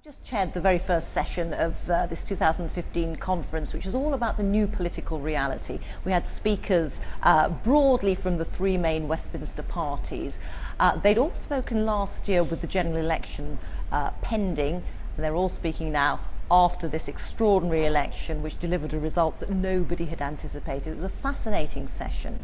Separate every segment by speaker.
Speaker 1: Just chaired the very first session of this 2015 conference, which was all about the new political reality. We had speakers broadly from the three main Westminster parties. They'd all spoken last year with the general election pending, and they're all speaking now after this extraordinary election which delivered a result that nobody had anticipated. It was a fascinating session.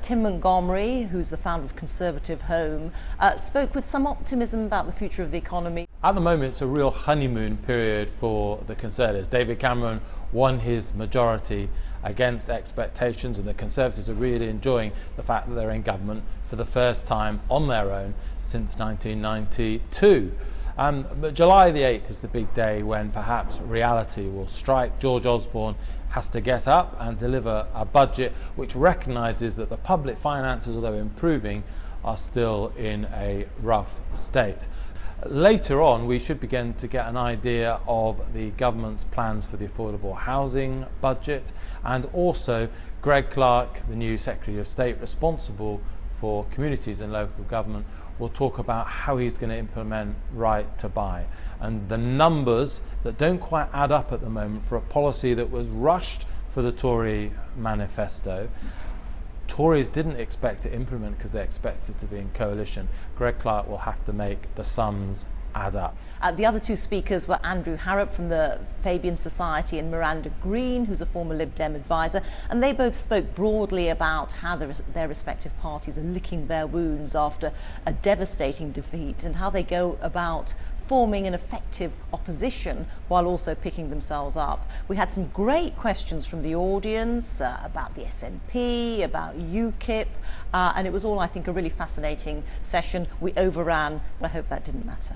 Speaker 1: Tim Montgomerie, who's the founder of Conservative Home, spoke with some optimism about the future of the economy.
Speaker 2: At the moment, it's a real honeymoon period for the Conservatives. David Cameron won his majority against expectations, and the Conservatives are really enjoying the fact that they're in government for the first time on their own since 1992. But July the 8th is the big day when perhaps reality will strike. George Osborne has to get up and deliver a budget which recognises that the public finances, although improving, are still in a rough state. Later on, we should begin to get an idea of the government's plans for the affordable housing budget, and also Greg Clark, the new Secretary of State responsible for communities and local government, will talk about how he's going to implement right to buy. And the numbers that don't quite add up at the moment for a policy that was rushed for the Tory manifesto. Tories didn't expect to implement because they expected to be in coalition. Greg Clark will have to make the sums add up.
Speaker 1: The other two speakers were Andrew Harrop from the Fabian Society and Miranda Green, who's a former Lib Dem advisor, and they both spoke broadly about how their respective parties are licking their wounds after a devastating defeat and how they go about forming an effective opposition while also picking themselves up. We had some great questions from the audience about the SNP, about UKIP, and it was all, I think, a really fascinating session. We overran, but I hope that didn't matter.